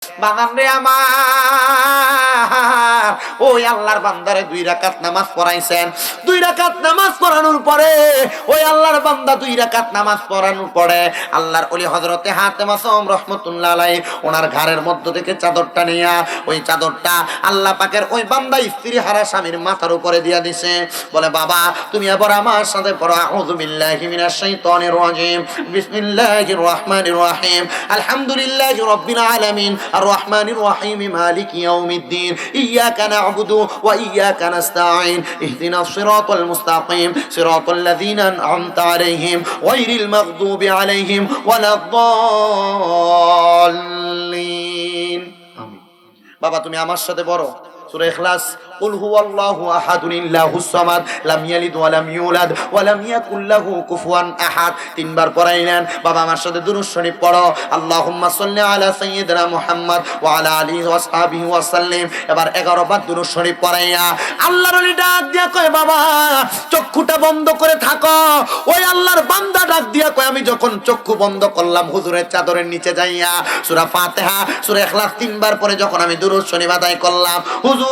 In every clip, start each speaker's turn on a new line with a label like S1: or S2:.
S1: বাগান রে আমার, ওই আল্লাহর বান্দারে 2 রাকাত নামাজ পড়াইছেন। 2 রাকাত নামাজ পড়ানোর পরে ওই আল্লাহর বান্দা 2 রাকাত নামাজ পড়ানোর পরে আল্লাহর ওলি হযরতে হাতেম আসম রাহমাতুল্লাহ আলাইহি ওনার ঘাড়ের মধ্য থেকে চাদরটা নিয়া, ওই চাদরটা আল্লাহ পাকের ওই বান্দা স্ত্রী হারা স্বামীর মাথার উপরে দিয়া দিছে। বলে বাবা তুমি এবার আমার সাথে পড়ো, আউযু বিল্লাহি মিনাশ শাইতানির রাজিম, বিসমিল্লাহির রহমানির রহিম, আলহামদুলিল্লাহি রাব্বিল আলামিন, আর রহমানির রহিম, মালিকি ইয়াউমিদ্দিন, ইয়াকা না'বুদু ওয়া ইয়াকা নাস্তাঈন, ইহদিনাস সিরাতাল মুস্তাকিম, সিরাতাল লাযীনা আন'আমতা আলাইহিম গায়রিল মাগদুবি আলাইহিম ওয়ালাদ-দাল্লিন। আমিন। বাবা তুমি আমার সাথে পড়ো সূরা ইখলাস, কুল হুয়াল্লাহু আহাদুন ইল্লাহুস সামাদ, লাম ইয়ালিদ ওয়া লাম ইউলাদ ওয়া লাম ইয়াকুল লাহু কুফুয়ান আহাদ। 3 বার পড়াইলেন। বাবা আমার সাথে দুরূদ শরীফ পড়ো, আল্লাহুম্মা সাল্লি আলা সাইয়্যিদিনা মুহাম্মদ ওয়া আলা আলিহি ওয়া আসহাবিহি ওয়া সাল্লিম। এবার 11 বার দুরূদ শরীফ পড়াইয়া আল্লাহর ওলি ডাক দিয়া কয় বাবা চক্ষুটা বন্ধ করে থাকো। ওই আল্লাহর বান্দা ডাক দিয়া কয় আমি যখন চক্ষু বন্ধ করলাম হুজুরের চাদরের নিচে যাইয়া সূরা ফাতিহা সূরা ইখলাস 3 বার পরে যখন আমি দুরূদ শরীফ আদায় করলাম, হুজুর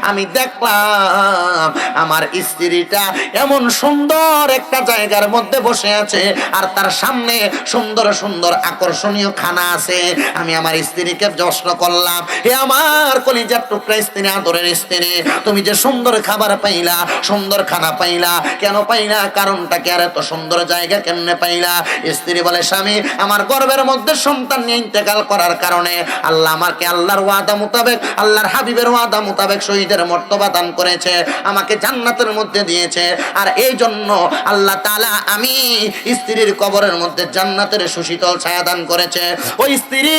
S1: আমি দেখলাম আমার স্ত্রীটা এমন সুন্দর একটা জায়গার মধ্যে বসে আছে আর তার সামনে সুন্দর সুন্দর আকর্ষণীয় খানা আছে। আমি আমার স্ত্রীকে প্রশ্ন করলাম, হে আমার কলিজার টুকরা স্ত্রী, আদরের স্ত্রী, তুমি যে সুন্দর খাবার পাইলা, সুন্দর খানা পাইলা, কেন পাইলা? কারণটা কি? আর এত সুন্দর জায়গা কেমনে পাইলা? স্ত্রী বলে, স্বামী আমার গর্ভের মধ্যে সন্তান নিয়ে ইন্তেকাল করার কারণে আল্লাহ আমাকে আল্লাহর ওয়াদা মোতাবেক, আল্লাহর হাবিবের ওয়াদা মোতাবেক শহীদের মর্তবা দান করেছে, আমাকে জান্নাতের মধ্যে দিয়েছে। আর এই জন্য আল্লাহ তাআলা আমি স্ত্রীর কবরের মধ্যে জান্নাতের সুশীতল ছায়া দান করেছে। ওই স্ত্রী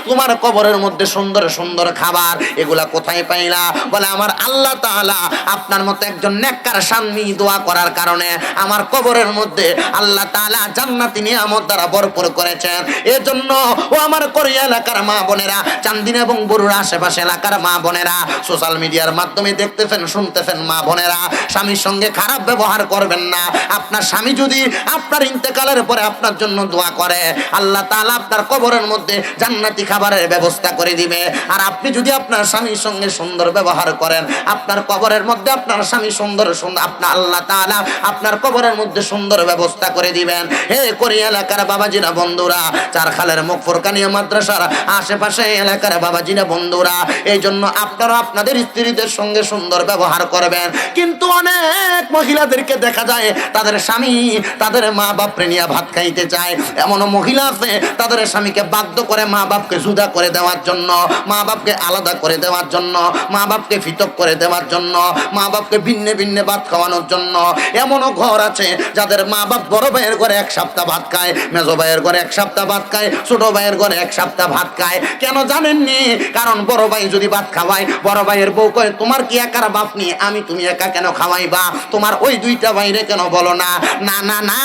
S1: তোমার কবরের মধ্যে সুন্দর সুন্দর খাবার, এগুলা কোথায় পাইলা? বলে আমার আল্লাহ তাআলা আপনার মতো একজন নেককার স্বামী দোয়া করার কারণে আমার কবরের মধ্যে আল্লাহ তাআলা জান্নাতি নিয়ামত দ্বারা ভরপুর করেছেন। এজন্য ও আমার কোরিয়া এলাকার মা বোনেরা, চান্দিনা এবং বরুড়া আশেপাশে এলাকার মা বোনেরা, সোশ্যাল মিডিয়ার মাধ্যমে দেখতেছেন শুনতেছেন মা বোনেরা, স্বামীর সঙ্গে খারাপ ব্যবহার করবেন না। আপনার স্বামী যদি আপনার ইন্তেকালের পরে আপনার জন্য দোয়া করে, আল্লাহ তাআলা আপনার কবরের মধ্যে জান্নাতি খাবারের ব্যবস্থা করে দিবে। আর আপনি যদি আপনার স্বামীর সঙ্গে সুন্দর ব্যবহার করেন, আপনার কবরের মধ্যে আপনার স্বামী সুন্দর সুন্দর আপনার আল্লাহ তাআলা আপনার কবরের মধ্যে সুন্দর ব্যবস্থা করে দিবেন। হে কোরিয়া এলাকার বাবাজিরা বন্ধুরা, চারখালের মুকফুরকানিয়া মাদ্রাসার আশেপাশে এলাকার বাবাজিরা বন্ধুরা, এই জন্য আপনারা আপনাদের স্ত্রীদের সঙ্গে সুন্দর ব্যবহার করবেন। কিন্তু অনেক মহিলাদেরকে দেখা যায় তাদের স্বামী তাদের মা বাপরে নিয়ে ভাত খাইতে চায়। এমনও মহিলা আছে তাদের স্বামীকে বাধ্য করে মা বাপকে জুদা করে দেওয়ার জন্য, মা বাপকে আলাদা করে দেওয়ার জন্য, মা বাপকে পৃথক করে দেওয়ার জন্য, মা বাপকে ভিন্ন ভিন্ন ভাত খাওয়ানোর জন্য। এমনও ঘর আছে যাদের মা বাপ বড় ভাইয়ের ঘরে 1 সপ্তাহ ভাত খায়, মেজো ভাইয়ের ঘরে 1 সপ্তাহ ভাত খায়, ছোট ভাইয়ের ঘরে 1 সপ্তাহ ভাত খায়। কেন জানেননি? কারণ বড় ভাই যদি ভাত খাওয়ায়, বড় ভাইয়ের বউ কয় তোমার কি একার বাপ নিয়ে আমি তুমি একা কেন খাওয়াইবা? তোমার ওই 2টা ভাইরে কেন বলো না? না না না,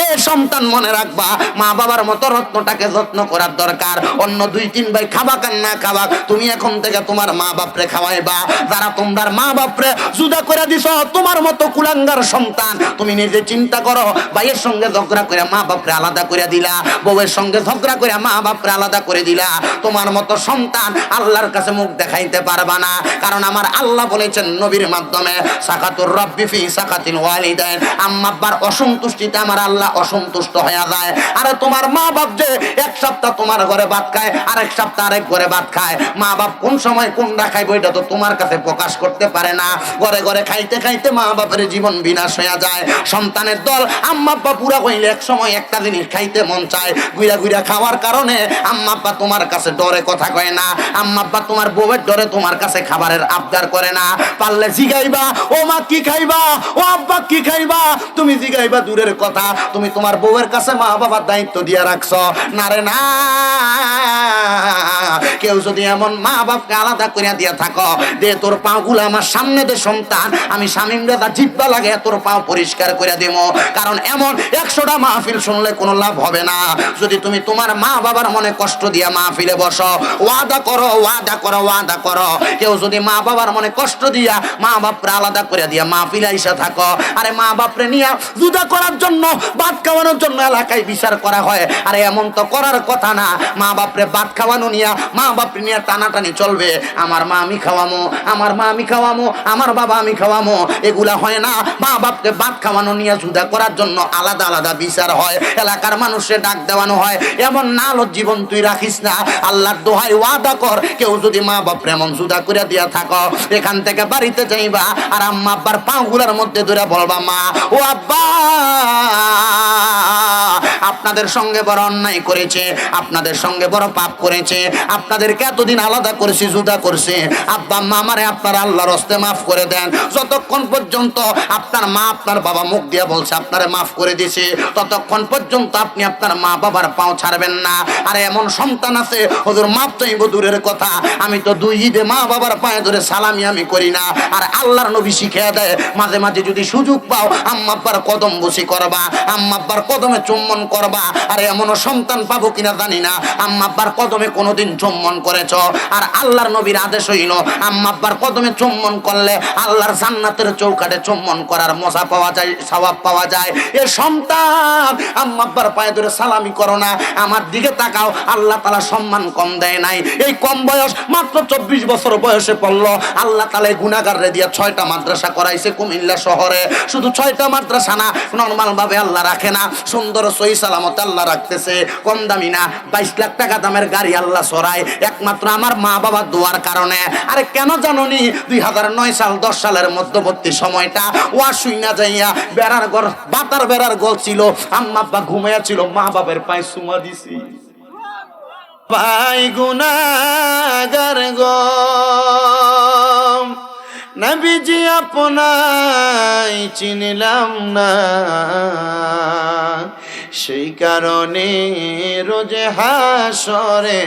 S1: এ সন্তান মনে রাখবা, মা বাবার মতো রত্নটাকে যত্ন করার দরকার। অন্য 2-3 ভাই খাবা কান না খাবা, তুমি এখন থেকে তোমার মা বাপরে খাওয়াইবা। যারা তোমার মা বাপরে জুদা করে দিছ, তোমার মতো কুলাঙ্গার সন্তান, তুমি নিজে চিন্তা করো। ভাইয়ের সঙ্গে ঝগড়া করে মা বাপরে আলাদা করে দিলা, বউয়ের সঙ্গে ঝগড়া করে মা বাপরে আলাদা করে দিলা। তোমার মতো সন্তান আল্লাহর কাছে মুখ দেখাইতে পারবা না। কারণ আমার আল্লাহ বলেছেন নবীর মাধ্যমে, সাকাতুর রাব্বি ফি সাকাতিল ওয়ালিদাইন, আম্মা আব্বার অসন্তুষ্টিতে আমার আল্লাহ অসন্তুষ্ট হয়ে যায়। আরে তোমার মা বাপ যে 1 সপ্তাহ তোমার ঘরে ভাত খায়, আরেক সপ্তাহ আরেক ঘরে ভাত খায়, মা বাপ কোন সময় কোনটা খাইব এটা তো তোমার কাছে প্রকাশ করতে পারে না। ঘরে ঘরে খাইতে খাইতে মা বাপের জীবন বিনাশ হয়ে যায়। সন্তানের দল আম্মা আব্বা পুরা হইলে এক সময় একটা জিনিস খাইতে মন চায়, গুইরা গুইরা খাওয়ার কারণে আম্মা আব্বা তোমার কাছে ডরে কথা কয় না। আম্মা আব্বা তোমার বউয়ের ডরে তোমার কাছে খাবারের আবদার করে না। পারলে জিগাইবা, ও মা কি খাইবা, ও আব্বা কি খাইবা, তুমি জিগাইবা দূরের কথা, তুমি তোমার বউয়ের কাছে মা বাবার দায়িত্ব দিয়ে রাখছো। না রে না, কেউ যদি এমন মা বাপকে আলাদা করে দিয়া থাকো, দে তোর পাগুলো আমার সামনে দে সন্তান, আমি শামীম রেজা জিব্বা লাগে তোর পা পরিষ্কার করে দেব। কারণ এমন 100টা মাহফিল শুনলে কোনো লাভ হবে না। যদি তুমি তোমার মা বাবার মনে কষ্ট দিয়া মাহফিলে বসো, ওয়াদা করো, ওয়াদা করো, ওয়াদা করো, কেউ যদি মা বাবার মনে কষ্ট দিয়া মা বাপরে আলাদা করে দিয়া মাহফিলে আইসা থাকো, আরে মা বাপরে নিয়া জুদা করার জন্য, ভাত খাওয়ানোর জন্য এলাকায় বিচার করা হয়, আরে এমন তো করার কথা না। মা বাপরে ভাত খাওয়ানো নিয়া, মা বাপরে নিয়ে টানাটানি চলবে, আমার মা আমি খাওয়ামো, আমার মা আমি খাওয়ামো, আমার বাবা আমি খাওয়ামো, এগুলা হয় না। মা বাপকে ভাত খাওয়ানো নিয়ে জুদা করার জন্য আলাদা আলাদা বিচার হয়, এলাকার মানুষে ডাক দেওয়ানো হয়। এমন না জীবন তুই রাখিস না। আল্লাহর দোহাই ওয়াদা কর, কেউ যদি মা বাপরে এমন জুদা করে দিয়া থাকো, এখান থেকে বাড়িতে যাইবা আর আম্মা আব্বার পাগুলার মধ্যে ধরে বলবা, মা ও আব্বা আপনাদের সঙ্গে বড় অন্যায় করেছে, আপনাদের সঙ্গে বড় পাপ করেছে, আপনাদেরকে এতদিন আলাদা করেছি, জুদা করছে, আব্বা আম্মা আমারে আপনার আল্লাহর হস্তে মাফ করে দেন। যতক্ষণ পর্যন্ত আপনার মা আপনার বাবা মুখ দিয়ে বলছে আপনারে মাফ করে দিয়েছে, ততক্ষণ পর্যন্ত আপনি আপনার মা বাবার পাও ছাড়বেন না। আর এমন সন্তান আছে, হুজুর মাপ চাইব দূরের কথা, আমি তো 2 ঈদে মা বাবার পায়ে ধরে সালামি আমি করি না। আর আল্লাহর নবী শিখিয়ে দেয়, মাঝে মাঝে যদি সুযোগ পাও আম্মা আব্বার কদম বসি করবা, আম্মা আব্বার কদমে চুম্বন করবা। আর এমনও সন্তান পাবো কিনা জানি না, আম্মা আব্বার কদমে কোনোদিন চুম্বন করেছ। আর আল্লাহর নবীর আদেশ হইল, আম্মা আব্বার কদমে চুম্বন করলে আল্লাহর জান্নাতের চৌকাঠে চুম্বন করার মজা পাওয়া যায়, সওয়াব পাওয়া যায়। এ সন্তান আম্মা আব্বার পায়ে ধরে সালামি করো না, আমার দিকে তাকাও, আল্লাহ তাআলা সম্মান কম দেয় নাই। এই কম বয়স মাত্র 24 বছর বয়সে পড়লো, আল্লাহ তাআলা গুনাহগাররে দিয়া 6টা মাদ্রাসা করাইছে কুমিল্লা শহরে। শুধু 6টা মাদ্রাসা না, নরমাল ভাবে আল্লাহ রাখে না, সুন্দর সহি সালামত আল্লাহ রাখতেছে। কম দামি না, 22 লাখ টাকা দামের গাড়ি আল্লাহ সরায় একমাত্র আমার মা বাবার দোয়ার কারণে। আরে কেন জানোনি, 2009 সাল 10 সালের মধ্যবর্তী সময়টা ওয়া শুইনা যাইয়া বেড়ার ঘর, বাতার বেড়ার গোল ছিল, আম্মা আব্বা ঘুমাইয়া ছিল, মা বাবার পায়ে চুমা দিছি। পাই গুনাহগার গো নবীজি আপনাই চিনলাম না, সেই কারণে রোজে হাসরে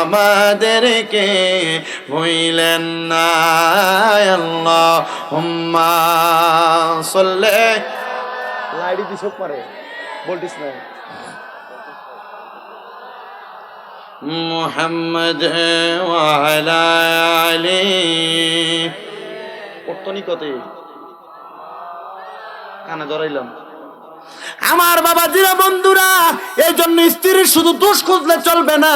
S1: আমাদেরকে ভুইলেন না। আল্লাহুম্মা সাল্লি লাইডি দিছ পরে বলতিস না মুহাম্মদ ওয়া আলা আলি কতনি কতে কানে ধরাইলাম। আমার বাবা জিরা বন্ধুরা, এই জন্য স্ত্রীর শুধু দোষ খুঁজলে চলবে না।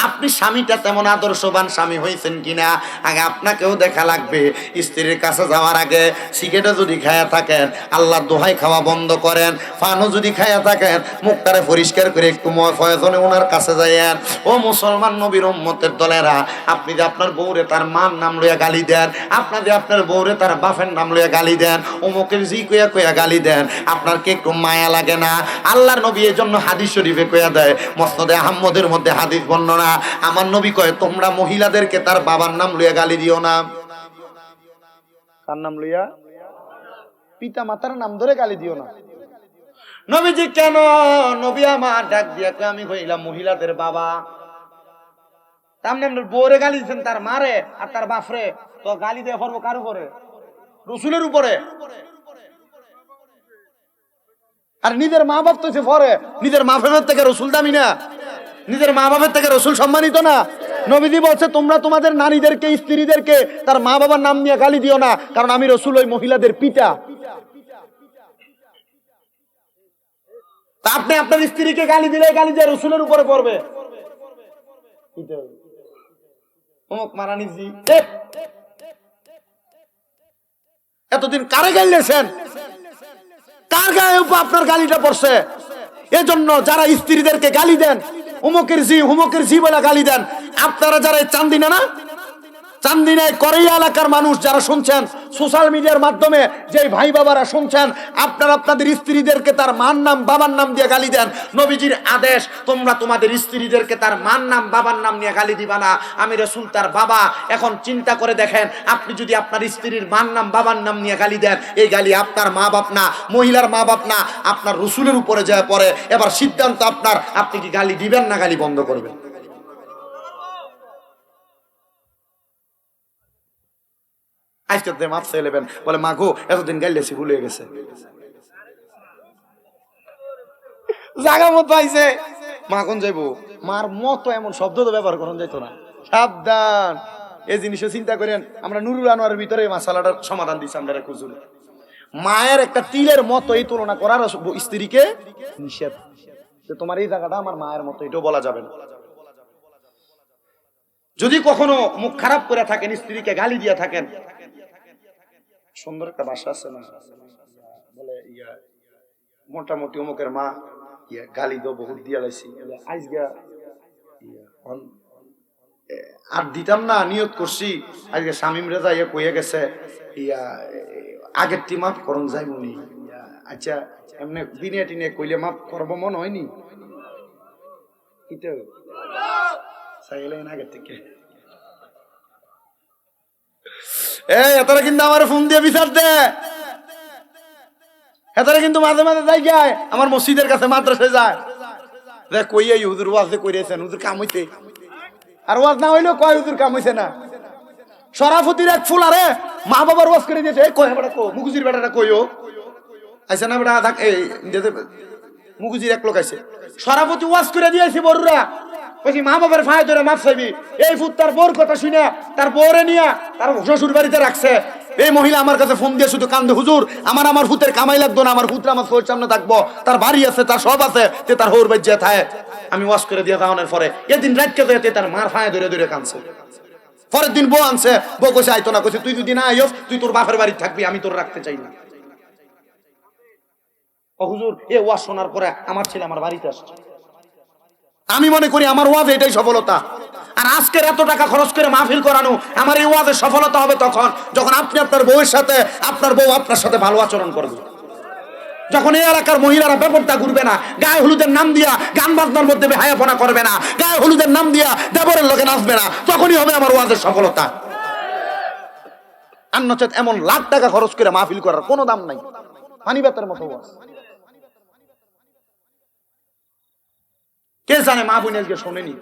S1: আপনি স্বামীটা তেমন আদর্শবান স্বামী হয়েছেন কিনা আগে আপনাকেও দেখা লাগবে। স্ত্রীর কাছে যাওয়ার আগে সিগারেটও যদি খায়া থাকেন, আল্লাহর দোহাই খাওয়া বন্ধ করেন। পানও যদি খায়া থাকেন, মুখটারে পরিষ্কার করে একটু প্রয়োজনে ওনার কাছে যাইয়েন। ও মুসলমান নবীর উম্মতের দলেরা, আপনি যে আপনার বউরে তার মার নাম লইয়া গালি দেন, আপনি যে আপনার বউরে তার বাপের নাম লইয়া গালি দেন, অমুকের জি কইয়া কইয়া গালি দেন, আপনার কি একটু মায়া লাগে না? আল্লাহর নবী এই জন্য হাদিস শরীফে কইয়া দেয়, মুসনাদে আহমদের মধ্যে হাদিস বর্ণনা, আমার নবী কয় তোমরা মহিলাদেরকে তার বাবার নাম লইয়া গালি দিও না। কার নাম লইয়া? পিতা মাতার নাম ধরে গালি দিও না। নবীজি কেন? নবী আমার ডাক দিয়া কয় আমি হইলাম মহিলাদের বাবা। তামনে আপনার বউরে গালি দিচ্ছেন, তার মারে আর তার বাপরে, তো গালি দেওয়া পড়বো কার উপরে? রসুলের উপরে। আর নিজের মা বাপ তো পরে, নিজের মা বাপের থেকে রসুল দামি না? নিজের মা বাপের থেকে রসুল সম্মানিত না? নবীজি বলছে তোমরা তোমাদের নারীদেরকে, স্ত্রীদেরকে তার মা বাবার নাম নিয়ে গালি দিও না, কারণ আমি রসুল ওই মহিলাদের পিতা। তা আপনি আপনার স্ত্রীকে গালি দিলে গালি যে রসুলের উপরে পড়বে। এতদিন কারে গাইলেছেন? কার গায়ে আপনার গালিটা পড়ছে? এজন্য যারা স্ত্রীদেরকে গালি দেন, হুমকের জি বলে গালি দেন, আপনারা যারা চান্দিনা না, চান্দিনায় করেইয়া এলাকার মানুষ যারা শুনছেন, সোশ্যাল মিডিয়ার মাধ্যমে যে ভাই বাবারা শুনছেন, আপনারা আপনাদের স্ত্রীদেরকে তার মার নাম বাবার নাম দিয়ে গালি দেন। নবীজির আদেশ, তোমরা তোমাদের স্ত্রীদেরকে তার মার নাম বাবার নাম নিয়ে গালি দিবা না, আমি রাসূল তার বাবা। এখন চিন্তা করে দেখেন, আপনি যদি আপনার স্ত্রীর মার নাম বাবার নাম নিয়ে গালি দেন, এই গালি আপনার মা বাপ না, মহিলার মা বাপ না, আপনার রসুলের উপরে যায় পড়ে। এবার সিদ্ধান্ত আপনার, আপনি কি গালি দিবেন না গালি বন্ধ করবেন? আজকে মাপ চাইলেবেন, বলে মা গো এতদিন গাইলেছি ভুলে গেছে। জাগা মতো আইছে, মা কোন যাইবো, মার মতো এমন শব্দ তো ব্যবহার করা যাইতো না। সাবধান, এই জিনিসও চিন্তা করেন। আমরা নুরুল আনোয়ারের ভিতরে মাসালাটার সমাধান দিচ্ছি আমরা খুঁজুন। মায়ের একটা তিলের মতো এই তুলনা করার স্ত্রীকে নিষেধ, যে তোমার এই জায়গাটা আমার মায়ের মতো, এটাও বলা যাবে না। যদি কখনো মুখ খারাপ করে থাকেন, স্ত্রীকে গালি দিয়ে থাকেন, সুন্দর একটা ভাষা আছে না, বলে মোটামুটি অমুকের মা গালি দো বহুত দিয়া লাইছি, আজগা আর দিতাম না, নিয়ত করছি আজকে শামিম রেজা কইয়া গেছে আগের টি মাফ করুন যাইবনি। আচ্ছা এমনি দিনে টিনে কইলে মাফ করবো মন হয়নি, আগের থেকে এতারা কিন্তু আমার ফোন দিয়ে বিচার দে, এতারা কিন্তু মাঝে মাঝে যাই যায় আমার মসজিদের কাছে মাদ্রাসায় যায়, দেখ কইয়া হুজুর ওয়াজ যে কইরেছেন, হুজুর কাম হইতে, আর ওয়াজ না হইলেও কয় হুজুর কাম হইছে না। সরাফতির এক ফুল আরে মা বাবার ওয়াজ করে দিয়েছে, কয় বেটা কো মুগুজির বেটাটা কইও আইছে না বেটা থাক, এই মুগুজির এক লোক আছে সরাফতি ওয়াজ করে দিয়েছে বড়রা, বলছি মা বাবার ফায় ধরে মাপ চাইবি। এই ফুট তার বউর কথা শুনে তার বউরে নিয়ে তার শ্বশুর বাড়িতে রাখছে। এই মহিলা আমার কাছে ফোন দিয়ে শুধু কান্দে, হুজুর আমার ফুতের কামাই লাগতো না, আমার ফুতরা আমার ফোর সামনে থাকবো, তার বাড়ি আছে, তার সব আছে, তে তার হোর বাজ্যা থায়। আমি ওয়াজ করে দিয়ে তাহনের পরে এদিন রাতকে যেতে তার মার ফায় ধরে ধরে কাঁদছে। পরের দিন বউ আনছে, বউ কইছে আইতো না, কইছে তুই যদি না আইস তুই তোর বাপের বাড়ি থাকবি, আমি তোর রাখতে চাই না। ও হুজুর এ ওয়াজ শোনার পরে আমার ছেলে আমার বাড়িতে আসছে। আমি মনে করি আমার ওয়াজ এটাই সফলতা। আর আজকের এত টাকা খরচ করে মাহফিল করানো, আমার এই ওয়াজের সফলতা হবে তখন যখন আপনি আপনার বউয়ের সাথে, আপনার বউ আপনার সাথে ভালো আচরণ করবে, যখন এই এলাকার মহিলারা ব্যাপারটা ঘুরবে না, গায়ে হলুদের নাম দিয়া গান বাজনার মধ্যে বেহায়াপনা করবে না, গায়ে হলুদের নাম দিয়া দেবরের লোকে নাচবে না, তখনই হবে আমার ওয়াজের সফলতা। আর নচেত এমন লাখ টাকা খরচ করে মাহফিল করার কোনো দাম নাই, পানিবাতের মতো ওয়াজ। কে জানে মা বোন আজকে শোনেনি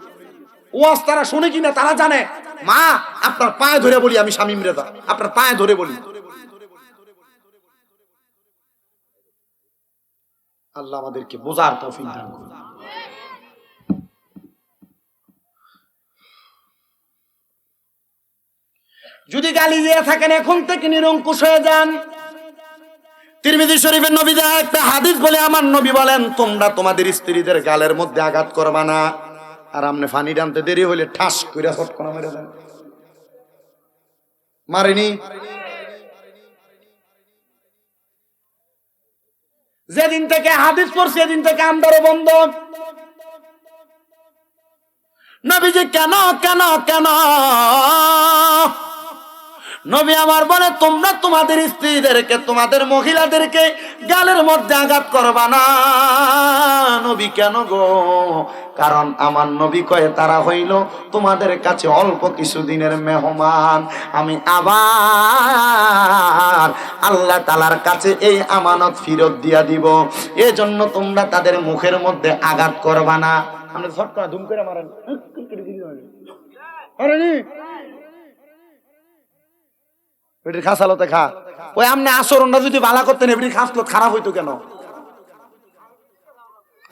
S1: ওয়াজ, তারা শোনে কিনা তারা জানে। মা আপনার পায়ে ধরে বলি, আমি শামিম রেজা আপনার পায়ে ধরে বলি, আল্লাহ আমাদেরকে বোঝার তৌফিক দান করুন। যদি গালি দিয়ে থাকেন এখন থেকে নিরঙ্কুশ হয়ে যান। তিরমিজি শরীফের নবী দা একটা হাদিস বলে, আমার নবী বলেন তোমরা তোমাদের স্ত্রীদের গালের মধ্যে আঘাত করবা না, আর আমনে ফানি টানতে দেরি হইলে ঠাস কইরা ছটকনা মেরে দেন। মারেনি? যেদিন থেকে হাদিস পড়ছে সেদিন থেকে আমদারও বন্ধ। নবীজি কেন কেন কেন নবী আমার বলে তোমরা তোমাদের স্ত্রীদেরকে, তোমাদের মহিলাদেরকে গালের মধ্যে আঘাত করবা না। নবী কেন গো? কারণ আমার নবী কয়ে তারা হইল তোমাদের কাছে অল্প কিছুদিনের মেহমান, আমি আবার আল্লাহ তাআলার কাছে এই আমানত ফেরত দিয়া দিব, এজন্য তোমরা তাদের মুখের মধ্যে আঘাত করবা না। আমরা ঝটকা ধুম করে মারেন, বেটির খাসালতে খা, ওই আমনে আচরণটা যদি ভালো করতেন বেটির খাসলত খারাপ হইতো কেন?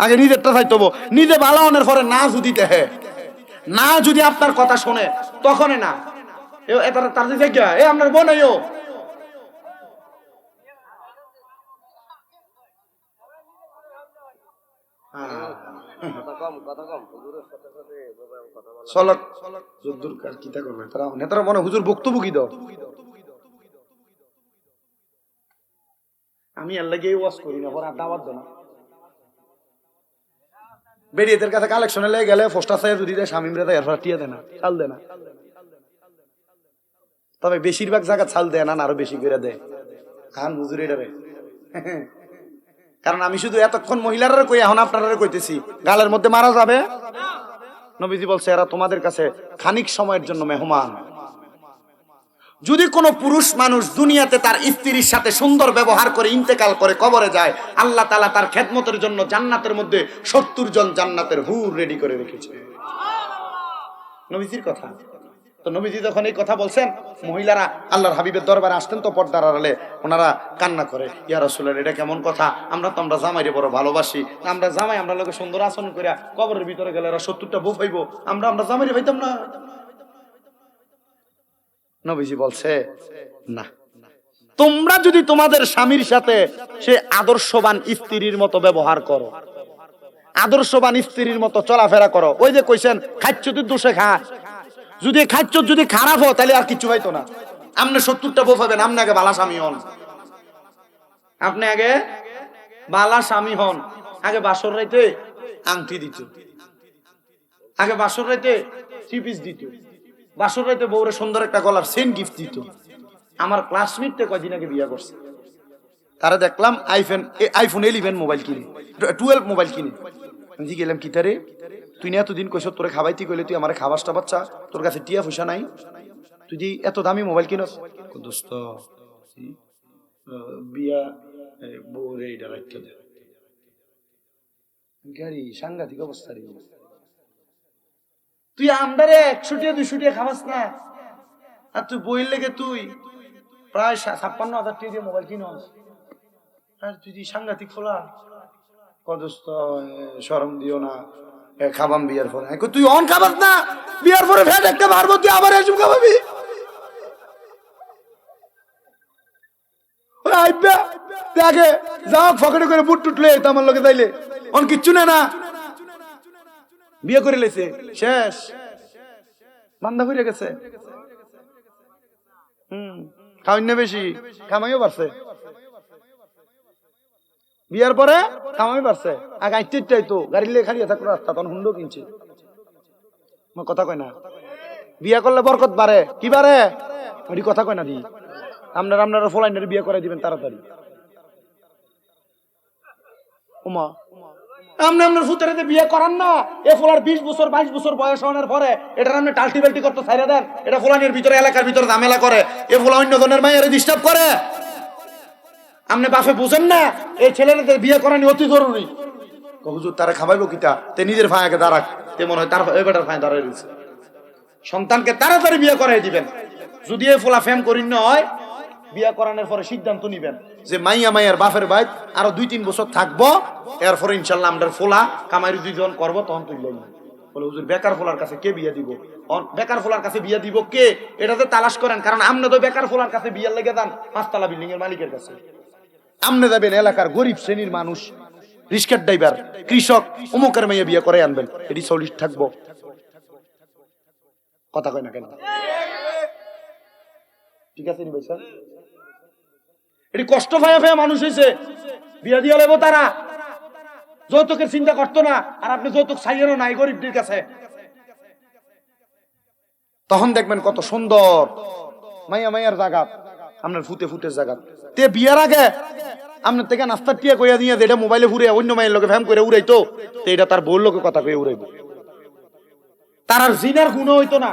S1: আগে নিজেরটা চাইতে হবো, নিজে ভালো হওয়ার পরে না যদি দেখে, না যদি আপনার কথা শোনে তখন না তার দিকে এ আপনার বোন আইও নেতারা মনে হুজুর বক্তব্য কি দাও, আমি আর লাগে ওয়াজ করি না, পরে দাওয়াত দেন বেরিয়েদের কাছে কালেকশনে লেগে গেলে পোস্টার চাই যদি দেয় শামিম রেজা এরপর টিয়া দেয় না, ছাল দেয় না। তবে বেশিরভাগ জায়গা ছাল দেয় না, আরো বেশি করে দেয়। হ্যাঁ হুজুর এটা রে, কারণ আমি শুধু এতক্ষণ মহিলারা কই, এখন আপনারা কইতেছি গালের মধ্যে মারা যাবে। নবীজি বলছে এরা তোমাদের কাছে খানিক সময়ের জন্য মেহমান। যদি কোনো পুরুষ মানুষ দুনিয়াতে তার স্ত্রীর সাথে সুন্দর ব্যবহার করে ইন্তেকাল করে কবরে যায়, আল্লাহ তাআলা তার খেদমতের জন্য জান্নাতের মধ্যে 70 জন জান্নাতের হুর রেডি করে রেখেছে। নবীজির কথা। তো নবীজি যখন এই কথা বলছেন, মহিলারা আল্লাহর হাবিবের দরবারে আসতেন তো পর্দার আড়ালে, ওনারা কান্না করে, ইয়া রাসূলুল্লাহ এটা কেমন কথা, আমরা জামাইরে বড় ভালোবাসি, আমরা জামাই আমরা লোকে সুন্দর আচরণ করে কবরের ভিতরে গেলে এরা 70টা বউ পাইবো, আমরা জামাইরে পাইতাম না। নবীজি বলছে না, তোমরা যদি তোমাদের স্বামীর সাথে সে আদর্শবান স্ত্রীর মতো ব্যবহার করো, আদর্শবান স্ত্রীর মতো চলাফেরা করো, ওই যে কইছেন খাচ্ছ তুই দোষে খা, যদি খাচ্ছ যদি খারাপ হয় তাহলে আর কিছু হইতো না। আপনি 70টা বউ পাবেন, আপনি আগে বালা স্বামী হন, আপনি আগে বালা স্বামী হন। আগে বাসর রাইতে আংটি দিত, আগে বাসর রাইতে থ্রি পিস দিত, বাসর রাইতে বউরে সুন্দর একটা গলার চেইন গিফট দিত। আমার ক্লাসমেটটা কয়দিন আগে বিয়ে করছে, তারা দেখলাম আইফোন 11 মোবাইল কিনে, 12 মোবাইল কিনে। আমি গেলাম কি তারে, তুই না এতদিন কইস তোরে খাবাইতি কইলে তুই আমার খাবাসটা বাচ্চা, তোর কাছে টিয়া পয়সা নাই, তুই যে এত দামি মোবাইল কিনস। দোস্ত বিয়া বউরে এইটা রাখতে দে, গাড়ি সাংঘাতিক অবস্থা রে, তুই আমদারে 100 টিয়া 200 টিয়া খাবাস না, আর তুই বইয়ের লেগে তুই প্রায় 56,000 টাকা দিয়ে মোবাইল কিনস, আর তুই সাংঘাতিক ফোলা। কদস্ত শরম দিও না, খাবাম বিয়ার পরে। তুই অন খাবাস না, বিয়ার পরে ফ্যাট একটা মারবো, তুই আবার এসব খাবাবি। দেখে যাও ফকেটে করে বুট টুটলে আমার লোকে তাইলে অন কিচ্ছু না, বিয়ে করে লেছে শেষ, বান্ধা হয়ে গেছে। খাওয়াই না বেশি, খামাইও বাড়ছে, বিয়ার পরে কামাই বাড়ছে। আগে আইটাই তো গাড়ি লিয়ে খালিয়ে থাকলো রাস্তা, তখন হুন্ডো কিনছে। কথা কয় না, বিয়া করলে বরকত বাড়ে, কি বাড়ে ওই কথা কয় না দি। আপনারা ফলাইনের বিয়ে করে দিবেন তাড়াতাড়ি। ওমা আপনি আপনার ফুতারিতে বিয়ে করান না, এ ফোলার 20 বছর 22 বছর বয়স হওয়ার পরে এটার আপনি টাল্টি বেল্টি করতে ছাইরা দেন, এটা ফোলানের ভিতরে এলাকার ভিতরে ঝামেলা করে, এ ফোলা অন্য জনের মায়ের ডিস্টার্ব করে। আপনি বাপে বুঝেন না এই ছেলেদের বিয়ে করানি অতি জরুরি। হুজুর তারা খাবাইবো কিতা, তে নিজের ভাইকে দাঁড়াক, তে মনে হয় তার এবারের ভাই দাঁড়াই রয়েছে। সন্তানকে তাড়াতাড়ি বিয়ে করাই দিবেন। যদি এই ফোলা ফেম করি নয়, বিয়ে করানোর পরে সিদ্ধান্ত নিবেন যে মাইয়ার বাপের ভাই আরো 2-3 বছর থাকবো, এরপরে ইনশাল্লাহ আমরা ফোলা কামাইরি 2 জন করবো, তখন তুললেন বলে হুজুর বেকার ফোলার কাছে কে বিয়ে দিব, বেকার ফোলার কাছে বিয়ে দিব কে, এটাতে তালাশ করেন। কারণ আপনি তো বেকার ফোলার কাছে বিয়ে লেগে যান 5 তলা বিল্ডিং এর মালিকের কাছে, আপনি যাবেন এলাকার গরিব শ্রেণীর মানুষ, রিস্কার ড্রাইভার, কৃষক, অমুকের মেয়ে বিয়ে করে আনবেন, এটি সলিড থাকবো। কথা কয় না কেন? ঠিক আছে নি ভাই স্যার, এটি কষ্ট ভাইয়া মানুষ হয়েছে, বিয়ে দিয়ে লেবো তারা যৌতুকের চিন্তা করতো না, আর আপনি যৌতুক চাইয়েরও নাই গরিবদের কাছে। তখন দেখবেন কত সুন্দর মাইয়ার জায়গা, আপনার ফুটে জায়গা। তে বিয়ার আগে আপনার থেকে নাস্তার টিয়া কইয়া দিয়ে এটা মোবাইলে ঘুরে অন্য মায়ের লোকে ফ্যাম করে উড়াইতো, তো এটা তার বউর লোকে কথা কয়ে উড়াইব, তার আর জিনার গুণ হইতো না।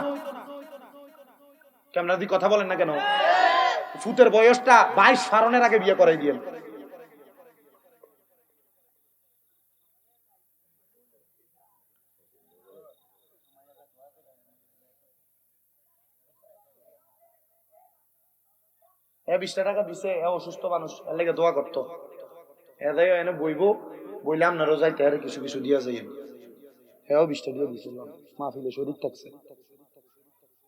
S1: কেমন দি কথা বলেন না কেন? ফুটের বয়সটা 22 ফারনের আগে বিয়ে করাই দিয়ে। হ্যাঁ 20 টাকা দিছে, অসুস্থ মানুষ, এর লেগে দোয়া করতো, এনে বইবো, বইলে আপনারও যাইতে আরে কিছু দিয়া যাই। হ্যাঁ 20 টাকা দিয়ে দিয়েছিলাম, মাহফিলে শরীর থাকছে,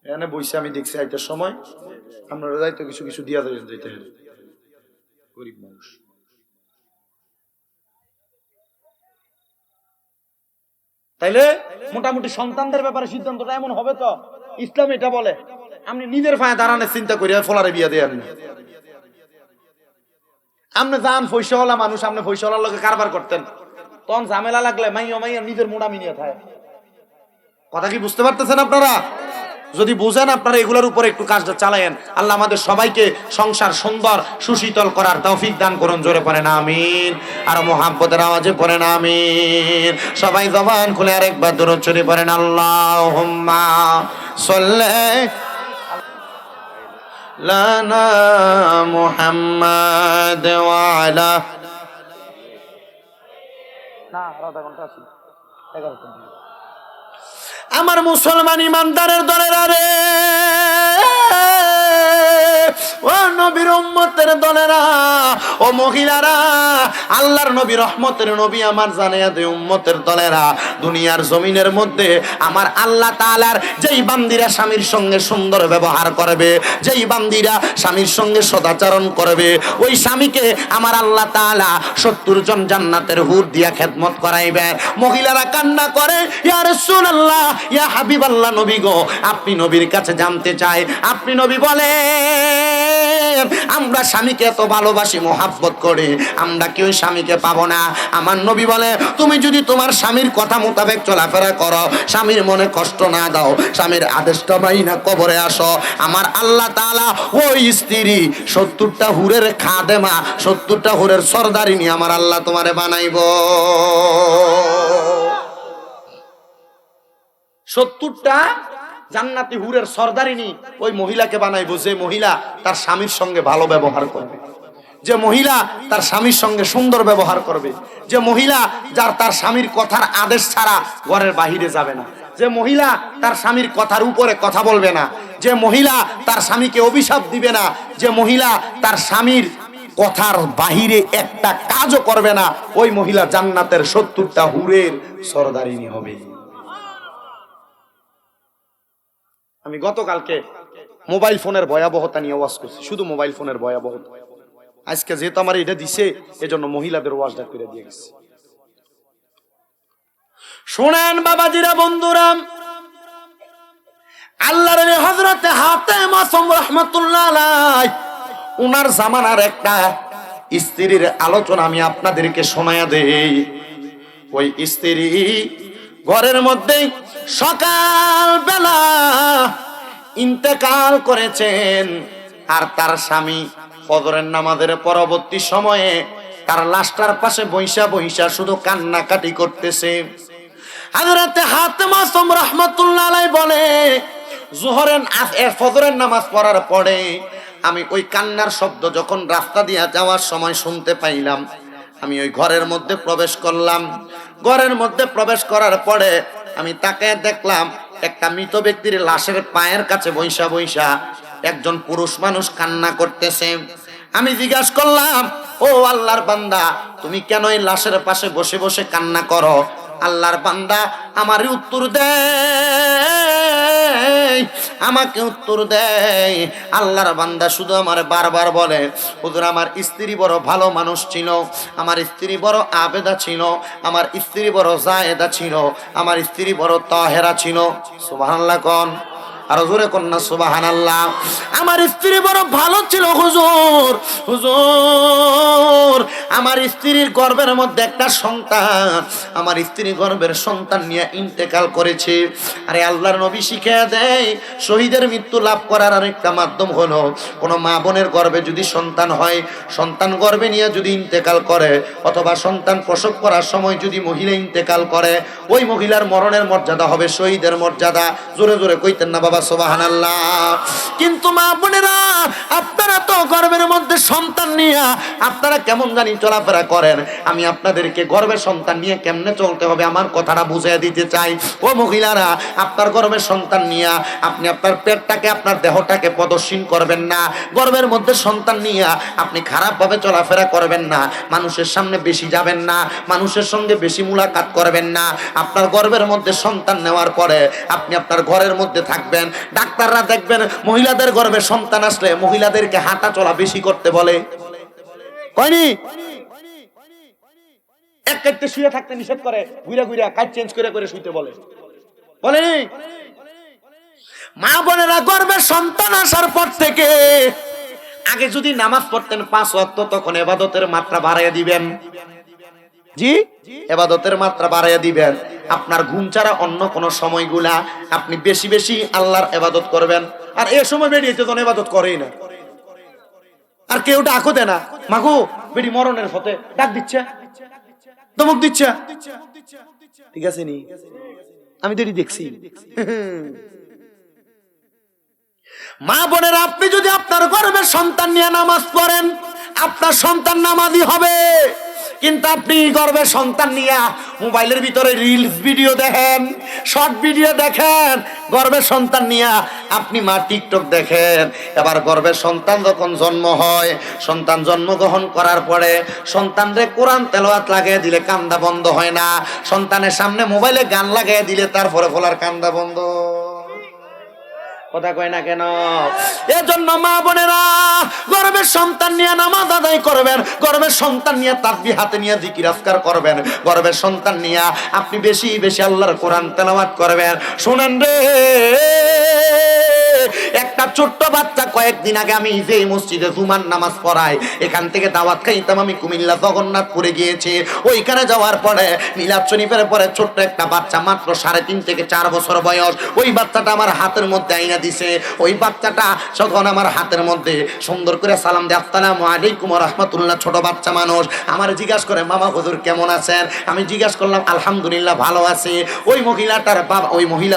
S1: এনে বইছে, আমি দেখছি আইটার সময় আপনারা যাইতো কিছু দিয়া যাইতে হবে, গরিব মানুষ। তাইলে মোটামুটি সন্তানদের ব্যাপারে সিদ্ধান্তটা এমন হবে তো, ইসলাম এটা বলে আপনি নিজের পায়ে দাঁড়ানোর চিন্তা করিয়া ফলারে বিয়া দেন না। আপনি যান পয়সাওয়ালা মানুষ, আপনি পয়সাওয়ালার লোকে কারবার করতেন, তখন ঝামেলা লাগলে মাইয়া নিজের মোড়া মিনিয়ে থাকে। কথা কি বুঝতে পারতেছেন আপনারা? যদি বুঝেন আপনারা এগুলোর উপরে একটু কাজটা চালায়েন, আল্লাহ আমাদের সবাইকে সংসার সুন্দর সুশীতল করার তৌফিক দান করুন। জোরে পড়েন আমিন, আর মুহাব্বতের আওয়াজে পড়েন আমিন। সবাই জবান খুলে আরেকবার দরুদ শরীফ পড়েন, আল্লাহুম্মা সাল্লি লানা মুহাম্মাদ ওয়া আলা না আধা ঘন্টা আছে 11টা আমার মুসলমান ইমানদারের দলেরা রে, ও নবীর উম্মতের দলেরা, ও মহিলারা, আল্লাহর নবী রহমতের নবী আমার জানিয়া দে উম্মতের দলেরা, দুনিয়ার জমিনের মধ্যে আমার আল্লাহ তাআলার যেই বান্দিরা স্বামীর সঙ্গে সুন্দর ব্যবহার করবে, যেই বান্দিরা স্বামীর সঙ্গে সদাচরণ করবে, ওই স্বামীকে আমার আল্লাহ তাআলা 70 জন জান্নাতের হুর দিয়া খেদমত করাইবে। মহিলারা কান্না করে, ইয়া রাসূলুল্লাহ, ইয়া হাবিবাল্লাহ, নবী গো, আপনি নবীর কাছে জানতে চাই। আপনি নবী বলে, আমরা স্বামীকে এত ভালোবাসি, মোহাব্বত করি, আমরা কি ওই স্বামীকে পাবো না? আমার নবী বলে, তুমি যদি তোমার স্বামীর কথা মোতাবেক চলাফেরা করো, স্বামীর মনে কষ্ট না দাও, স্বামীর আদেশটা মাইনা কবরে আসো, আমার আল্লাহ তাআলা ওই স্ত্রী 70টা হুরের খাদেমা, 70টা হুরের সরদারিনী আমার আল্লাহ তোমারে বানাইবো। 70টা জান্নাতি হুরের সরদারিনী ওই মহিলাকে বানাইবো, যে মহিলা তার স্বামীর সঙ্গে ভালো ব্যবহার করবে, যে মহিলা তার স্বামীর সঙ্গে সুন্দর ব্যবহার করবে, যে মহিলা যার তার স্বামীর কথার আদেশ ছাড়া ঘরের বাহিরে যাবে না, যে মহিলা তার স্বামীর কথার উপরে কথা বলবে না, যে মহিলা তার স্বামীকে অভিশাপ দিবে না, যে মহিলা তার স্বামীর কথার বাহিরে একটা কাজও করবে না, ওই মহিলা জান্নাতের 70টা হুরের সরদারিনী হবে। আমি গতকালকে মোবাইল ফোনের ভয়াবহতা নিয়ে ওয়াজ করছি, শুধু মোবাইল ফোনের ভয়াবহতা। আজকে যেহেতু আমার এটা দিছে, এজন্য মহিলাদের ওয়াজটা করে দিয়ে গেছি। শোনেন বাবাজিরা, বন্ধুরা, আল্লাহর হযরতে হাতেম মাসুম রাহমাতুল্লাহ আলাইহি উনার জামানার একটা স্ত্রীর আলোচনা আমি আপনাদেরকে শোনায়া দেই। ওই স্ত্রী ঘরের মধ্যে সকাল বেলা ইন্তেকাল করেছেন, আর তার স্বামী ফজরের নামাজের পরবর্তী সময়ে তার লাশটার পাশে বইসা বইসা শুধু কান্নাকাটি করতেছে। হযরতে হাতেম মাসুম রাহমাতুল্লাহ আলাইহি বলে, ফজরের নামাজ পড়ার পরে আমি ওই কান্নার শব্দ যখন রাস্তা দিয়ে যাওয়ার সময় শুনতে পাইলাম, আমি ওই ঘরের মধ্যে প্রবেশ করলাম। ঘরের মধ্যে প্রবেশ করার পরে আমি তাকে দেখলাম একটা মৃত ব্যক্তির লাশের পায়ের কাছে বইসা বইসা একজন পুরুষ মানুষ কান্না করতেছে। আমি জিজ্ঞাসা করলাম, ও আল্লাহর বান্দা, তুমি কেন এই লাশের পাশে বসে বসে কান্না করো? আল্লাহর বান্দা আমারই উত্তর দেয়, আমাকে উত্তর দেয়। আল্লাহর বান্দা শুধু আমার বারবার বলে, হুজুর আমার স্ত্রী বড় ভালো মানুষ ছিল, আমার স্ত্রী বড় আবেদা ছিল, আমার স্ত্রী বড় জায়েদা ছিল, আমার স্ত্রী বড় তাহেরা ছিল। সুবহানাল্লাহ কোন, আর জোরে কন্যা সুবহানাল্লাহ। আমার স্ত্রী বড় ভালো ছিল হুজুর, হুজুর আমার স্ত্রীর গর্ভের মধ্যে একটা সন্তান, আমার স্ত্রী গর্ভের সন্তান নিয়ে ইন্তেকাল করেছে। আরে আল্লাহর নবী শিখিয়ে দেয়, শহীদের মৃত্যু লাভ করার আরেকটা মাধ্যম হলো, কোনো মা বোনের গর্ভে যদি সন্তান হয়, সন্তান গর্ভে নিয়ে যদি ইন্তেকাল করে, অথবা সন্তান প্রসব করার সময় যদি মহিলা ইন্তেকাল করে, ওই মহিলার মরণের মর্যাদা হবে শহীদের মর্যাদা। জোরে জোরে কইতেন না বাবা সুবহানাল্লাহ। কিন্তু মা বোনেরা, আপনারা তো গর্ভের মধ্যে সন্তান নিয়ে আপনারা কেমন জানি চলাফেরা করেন। আমি আপনাদেরকে গর্ভের সন্তান নিয়ে কেমনে চলতে হবে আমার কথাটা বুঝিয়ে দিতে চাই। ও মহিলারা, আপনার গর্ভের সন্তান নিয়ে আপনি আপনার পেটটাকে, আপনার দেহটাকে প্রদর্শন করবেন না। গর্ভের মধ্যে সন্তান নিয়ে আপনি খারাপভাবে চলাফেরা করবেন না, মানুষের সামনে বেশি যাবেন না, মানুষের সঙ্গে বেশি মুলাকাত করবেন না। আপনার গর্ভের মধ্যে সন্তান নেওয়ার পরে আপনি আপনার ঘরের মধ্যে থাকবেন। ডাক্তাররা দেখবেন মহিলাদের গর্ভে সন্তান আসলে মহিলাদেরকে হাঁটা চলা বেশি করতে বলে, হয়নি? এক কাটতে শুয়ে থাকতে নিষেধ করে, ঘুরে ঘুরে কাজ চেঞ্জ করে করে শুইতে বলে, বলেনি? মা বোনেরা, গর্ভে সন্তান আসার পর থেকে আগে যদি নামাজ পড়তেন 5 ওয়াক্ত, তখন ইবাদতের মাত্রা বাড়াইয়া দিবেন। জি, ইবাদতের মাত্রা বাড়াইয়া দিবেন। আপনার ঘুম ছাড়া অন্য কোন সময়গুলা আপনি বেশি বেশি আল্লাহর ইবাদত করবেন। আর এই সময় বেরিয়ে তো ইবাদত করেই না, আর কেউ ডাকও দেয় না। মাগো বেটি মরণের পথে, ডাক দিচ্ছে, ধমক দিচ্ছে, ঠিক আছে নি? আমি দেরি দেখছি। মা বোনেরা, আপনি যদি আপনার গর্ভের সন্তান নিয়ে নামাজ পড়েন, আপনার সন্তান নামাজি হবে। কিন্তু আপনি গর্ভে সন্তান নিয়ে মোবাইলের ভিতরে রিলস ভিডিও দেখেন, শর্ট ভিডিও দেখেন, গর্ভের সন্তান নিয়ে আপনি মা টিকটক দেখেন। এবার গর্ভের সন্তান যখন জন্ম হয়, সন্তান জন্মগ্রহণ করার পরে সন্তানরে কোরআন তেলাওয়াত লাগিয়ে দিলে কান্দা বন্ধ হয় না, সন্তানের সামনে মোবাইলে গান লাগিয়ে দিলে তারপরে ফলার কান্দা বন্ধ। কথা কয় না কেন? এজন্য মা বোনেরা গর্ভের সন্তান নিয়ে নামাজ আদায় করবেন, গর্ভের সন্তান নিয়ে তাসবিহ হাতে নিয়ে জিকির আজকার করবেন, গর্ভের সন্তান নিয়ে আপনি বেশি বেশি আল্লাহর কোরআন তেলাওয়াত করবেন। শুনেন রে, একটা ছোট্ট বাচ্চা কয়েকদিন আগে আমি যে মসজিদে জুমার নামাজ পড়াই, এখান থেকে দাওয়াত খাইতাম, আমি কুমিল্লা জগন্নাথপুরে গিয়েছি। ওইখানে যাওয়ার পরে মিলাদ শরীফের পরে ছোট্ট একটা বাচ্চা মাত্র 3.5 থেকে 4 বছর বয়স, ওই বাচ্চাটা আমার হাতের মধ্যে আইনা দিছে। ওই বাচ্চাটা যখন আমার হাতের মধ্যে সুন্দর করে সালাম দিয়ে আসসালামু আলাইকুম ওয়া রাহমাতুল্লাহ, ছোট বাচ্চা মানুষ আমার জিজ্ঞাসা করে মামা হুজুর কেমন আছেন? আমি জিজ্ঞাসা করলাম আলহামদুলিল্লাহ ভালো আছি। ওই মহিলাটার বাবা,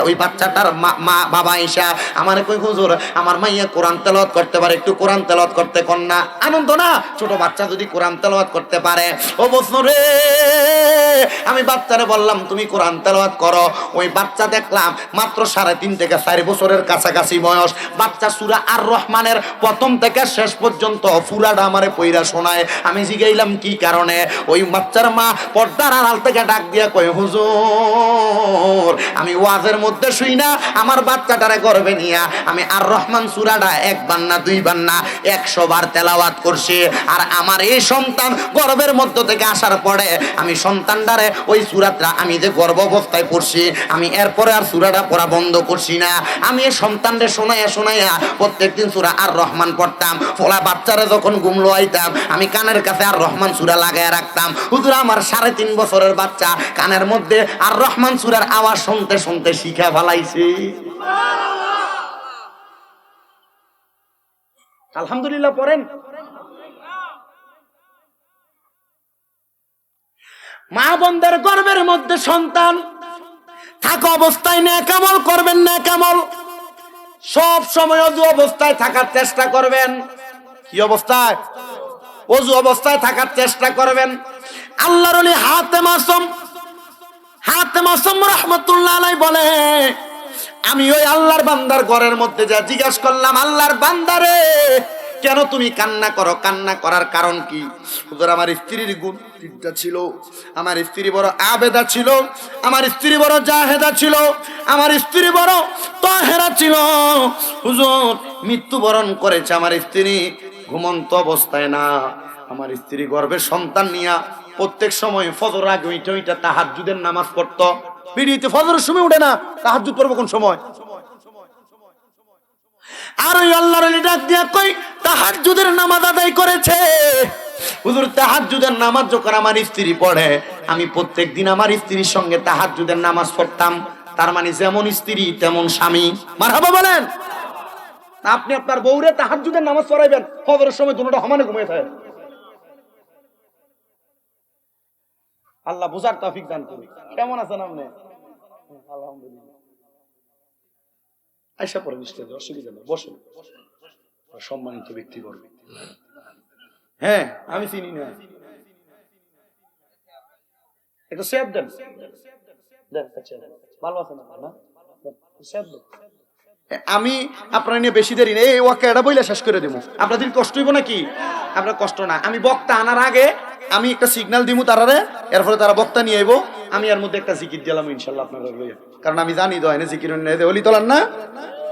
S1: ওই বাচ্চাটার মা বাবা এসা আমার কই হুজুর আমার মাইয়া কোরআন তেলাওয়াত করতে পারে, একটু কোরআন তেলাওয়াত করতে কোন না। আনন্দ না? ছোট বাচ্চা যদি কোরআন তেলাওয়াত করতে পারে। ও বছর রে, আমি বাচ্চারে বললাম তুমি কোরআন তেলাওয়াত করো। ওই বাচ্চা দেখলাম মাত্র 3.5 থেকে 4 বছরের কাছাকাছি বয়স। বাচ্চা সূরা আর রহমানের প্রথম থেকে শেষ পর্যন্ত পুরাটা আমারে পইরা শোনায়। আমি জিগাইলাম কি কারণে? ওই বাচ্চার মা পর্দার আড়াল থেকে ডাক দিয়া কয় হুজুর আমি ওয়াজের মধ্যে শুই না আমার বাচ্চাটারে গর্ভে নিয়া আমি আর রহমান সূরাটা 1 বার না 2 বার না 100 বার তেলাওয়াত করছি। আর আমার এই সন্তান গর্ভের মধ্য থেকে আসার পরে আমি সন্তানটারে ওই সূরাটা আমি যে গর্ভ অবস্থায় পড়ছি আমি এরপরে আর সূরাটা পড়া বন্ধ করছি না। আমি এই সন্তানরে শোনাইয়া প্রত্যেকদিন সূরা আর রহমান পড়তাম। ফলা বাচ্চারে যখন ঘুমলো আইতাম আমি কানের কাছে আর রহমান সূরা লাগায় রাখতাম। হুজুর আমার 3.5 বছরের বাচ্চা কানের মধ্যে আর রহমান সূরার আওয়াজ শুনতে শুনতে শিখা ফেলাইছে। আলহামদুলিল্লাহ পড়েন। মা বোনদের গর্ভের মধ্যে সন্তান থাকা অবস্থায় নেক আমল করবেন, নেক আমল সব সময় ওযু অবস্থায় থাকার চেষ্টা করবেন। কি অবস্থায়? ওযু অবস্থায় থাকার চেষ্টা করবেন। আল্লাহর ওলি হাতেম আসম রাহমাতুল্লাহ আলাইহি বলে আমি ওই আল্লাহর বান্দার ঘরের মধ্যে যা জিজ্ঞাসা করলাম আল্লাহর বান্দারে কেন তুমি কান্না করো? কান্না করার কারণ কি? হুজুর আমার স্ত্রীর গুণ 3টা ছিল, আমার স্ত্রী বড় আবেদা ছিল, আমার স্ত্রী বড় জাহেদা ছিল, আমার স্ত্রী বড় তাহেরা ছিল। হুজুর মৃত্যুবরণ করেছে আমার স্ত্রী ঘুমন্ত অবস্থায় না, আমার স্ত্রী গর্ভে সন্তান নিয়া প্রত্যেক সময় ফজর আগে ওইটা তাহাজ্জুদের নামাজ পড়তো। বিড়িতে ফজরের সময় উঠে না, তাহাজ্জুদ পড়বো কোন সময়? আর ওই আল্লাহর ওলি ডাক দিয়া কই তাহাজ্জুদের নামাজ আদায় করেছে। হুজুর তাহাজ্জুদের নামাজ যখন আমার স্ত্রী পড়ে আমি প্রত্যেকদিন আমার স্ত্রীর সঙ্গে তাহাজ্জুদের নামাজ পড়তাম। তার মানে যেমন স্ত্রী তেমন স্বামী। মারহাবা বলেন। আপনি আপনার বউরে তাহাজ্জুদের নামাজ পড়াইবেন, ফজরের সময় দুটোটা সমানে ঘুমিয়ে থাকে। আল্লাহ বুঝার তৌফিক দান করুন। কেমন আছেন আপনি? আলহামদুলিল্লাহ। আয়সা পড়ে নিশ্চয়, অসুবিধা নেই, বসেন। সম্মানিত ব্যক্তি বর্গ, হ্যাঁ আমি চিনি না, একটা শেয়ার দেন। ভালো আছেন না? আমি আপনার নিয়ে বেশি দেরি নেই, এই ওয়াক্যাটা বইলে শেষ করে দেবো। আপনাদের কষ্ট হইব নাকি? আপনার কষ্ট না। আমি বক্তা আনার আগে আমি একটা সিগন্যাল দিব তারারে, এর ফলে তারা বক্তা নিয়ে আইব। আমি এর মধ্যে একটা জিকির দিলাম ইনশাল্লাহ আপনারা লইয়া, কারণ আমি জানি দয়নে জিকির অলিতলার না,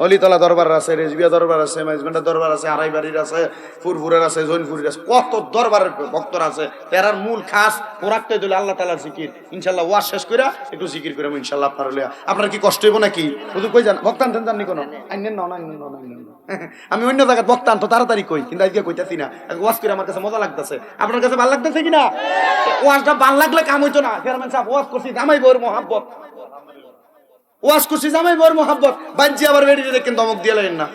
S1: অলিতলা দরবার আছে, রেজবিয়া দরবার আছে, মাইজগন্ডা দরবার আছে, আড়াইবাড়ির আছে, ফুরফুরের আছে, জৈনপুরের আছে, কত দরবারের ভক্তরা আছে। এরার মূল খাস পোরাকতে দিলে আল্লাহ তাআলার জিকির। ইনশাল্লাহ ওয়াজ শেষ করে একটু জিকির করে ইনশাল্লাহ আপনারা লইয়া। আপনার কি কষ্ট হইব নাকি? শুধু কই যান বক্তা আনতেন জাননি কোনো আইনেন না, আমি অন্য জায়গায় বক্তা আনতো তাড়াতাড়ি কই, কিন্তু আজকে কইতাছি না। ওয়াজ করে আমার কাছে মজা লাগতেছে। আপনার কাছে ভালো লাগতেছে কিনা? ওয়াজটা ভালো লাগলে কাম হইতো না। চেয়ারম্যান সাহেব ওয়াজ করছি জামাই বউর মহাব্বত, ওয়াজ করছি জামাই বউর মহাব্বত, বাজ্জি আবার বেরিয়ে দেখেন দমক দিয়ে লাইন না,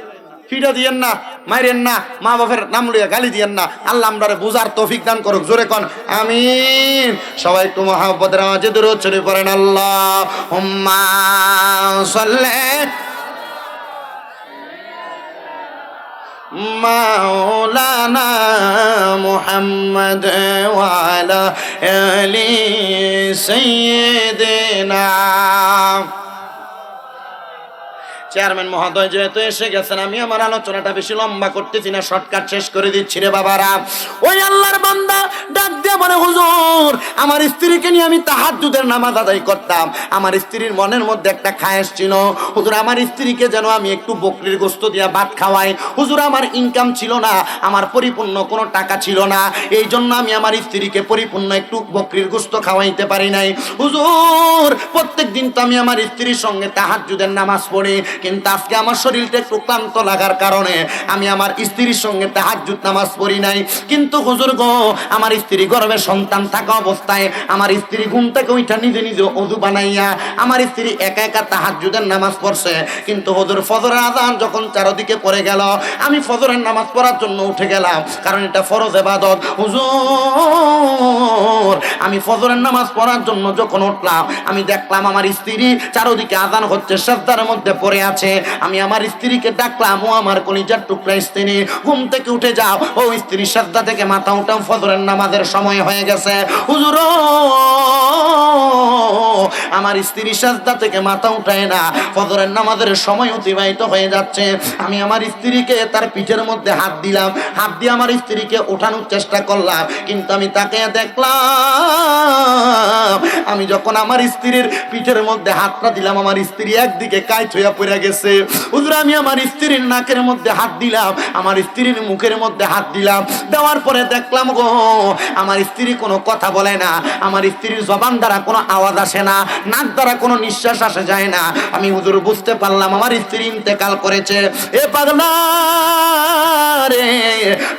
S1: ফিটা দিয়েন না, মাইরেন না, মা বাপের নাম লইয়া গালি দিয়েন না। আল্লাহ আমরারে বুঝার তৌফিক দান করুক। জোরে কোন আমিন। সবাই একটু মহাব্বতের আওয়াজে দরুদ শরীফ পড়েন। আল্লাহুম্মা সাল্লি মাওলানা মুহাম্মদ ওয়া আলা আলি সাইয়্যিদিনা। চেয়ারম্যান মহোদয় যেহেতু এসে গেছেন, আমি আমার আলোচনাটা বেশি লম্বা করতেছি না, শর্টকাট শেষ করে দিচ্ছি রে বাবারা। ওই আল্লাহর বান্দা ডাক দিয়ে বলে, হুজুর আমার স্ত্রীকে নিয়ে আমি তাহাজ্জুদের নামাজ আদায় করতাম। আমার স্ত্রীর মনের মধ্যে একটা খায়েশ ছিল, হুজুর আমার স্ত্রীকে যেন আমি একটু বকরির গোশত দিয়া ভাত খাওয়াই। হুজুর আমার ইনকাম ছিল না, আমার পরিপূর্ণ কোনো টাকা ছিল না, এই জন্য আমি আমার স্ত্রীকে পরিপূর্ণ একটু বকরির গোশত খাওয়াইতে পারি নাই। হুজুর প্রত্যেক দিন তো আমি আমার স্ত্রীর সঙ্গে তাহাজ্জুদের নামাজ পড়ি, কিন্তু আজকে আমার শরীরটা একটু ক্লান্ত লাগার কারণে আমি আমার স্ত্রীর সঙ্গে তাহাজ্জুদ নামাজ পড়ি নাই। কিন্তু হুজুর গো, আমার স্ত্রী গর্ভে সন্তান থাকা অবস্থায় আমার স্ত্রী ঘুম থেকে উঠা নিজে নিজে ওযু বানাইয়া আমার স্ত্রী একা একা তাহাজ্জুদের নামাজ পড়ছে। কিন্তু হুজুর ফজরের আযান যখন চারদিকে পড়ে গেল, আমি ফজরের নামাজ পড়ার জন্য উঠে গেলাম, কারণ এটা ফরজ ইবাদত। হুজুর আমি ফজরের নামাজ পড়ার জন্য যখন উঠলাম, আমি দেখলাম আমার স্ত্রী চারদিকে আযান হচ্ছে, সিজদার মধ্যে পড়ে আছে। আমি আমার স্ত্রীকে ডাকলাম, ও আমার কলিজার টুকরা স্ত্রী, ঘুম থেকে উঠে যাও। ও স্ত্রী সিজদা থেকে মাথা উঠাও, ফজরের নামাজের সময় হয়ে গেছে। হুজুর আমার স্ত্রী সিজদা থেকে মাথা উঠায় না, ফজরের নামাজের সময় অতিবাহিত হয়ে যাচ্ছে। আমি আমার স্ত্রীকে তার পিঠের মধ্যে হাত দিলাম, হাত দিয়ে আমার স্ত্রীকে ওঠানোর চেষ্টা করলাম, কিন্তু আমি তাকে দেখলাম আমি যখন আমার স্ত্রীর পিঠের মধ্যে হাতটা দিলাম, আমার স্ত্রী একদিকে কাইট হইয়া পড়ে গেছে। হুজুর আমি আমার স্ত্রীর নাকের মধ্যে হাত দিলাম, আমার স্ত্রীর মুখের মধ্যে হাত দিলাম, দেওয়ার পরে দেখলাম গো আমার স্ত্রী কোনো কথা বলে না, আমার স্ত্রীর জবান দ্বারা কোনো আওয়াজ আসে না, নাক দ্বারা কোনো নিঃশ্বাস আসে যায় না। আমি হুজুর বুঝতে পারলাম আমার স্ত্রী ইন্তেকাল করেছে। এ পাগলা রে,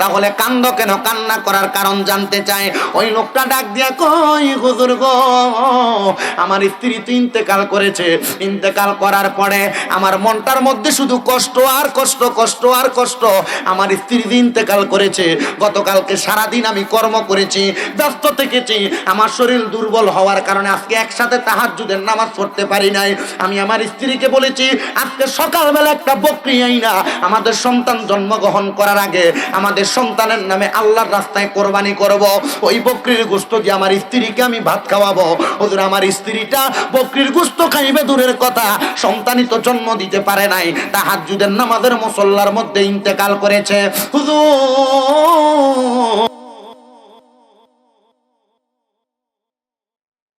S1: তাহলে কান্দ কেন? কান্না করার কারণ জানতে চাই। ওই লোকটা ডাক দিয়া কই, হুজুর গো আমার স্ত্রী তো ইন্তেকাল করেছে, ইন্তেকাল করার পরে আমার মনটার মধ্যে শুধু কষ্ট আর কষ্ট, কষ্ট আর কষ্ট। আমার স্ত্রী ইন্তেকাল করেছে, গতকালকে সারাদিন আমি কর্ম করেছি, ব্যস্ত থেকেছি, আমার শরীর দুর্বল হওয়ার কারণে আজকে একসাথে তাহাজ্জুদের নামাজ পড়তে পারি নাই। আমি আমার স্ত্রীকে বলেছি আজকে সকালবেলা একটা বকরি আইনা আমাদের সন্তান জন্মগ্রহণ করার আগে আমাদের সন্তানের নামে আল্লাহর রাস্তায় কোরবানি করব, ওই বকরির গোশত দিয়ে আমার স্ত্রীকে আমি ভাত খাওয়াবো। হুজুর আমার স্ত্রীটা বকরির গোশত খাইবে দূরের কথা, সন্তানই তো জন্ম দিতে পারে নাই, তাহাজ্জুদের নামাজের মুসল্লার মধ্যে ইন্তেকাল করেছে। হুজুর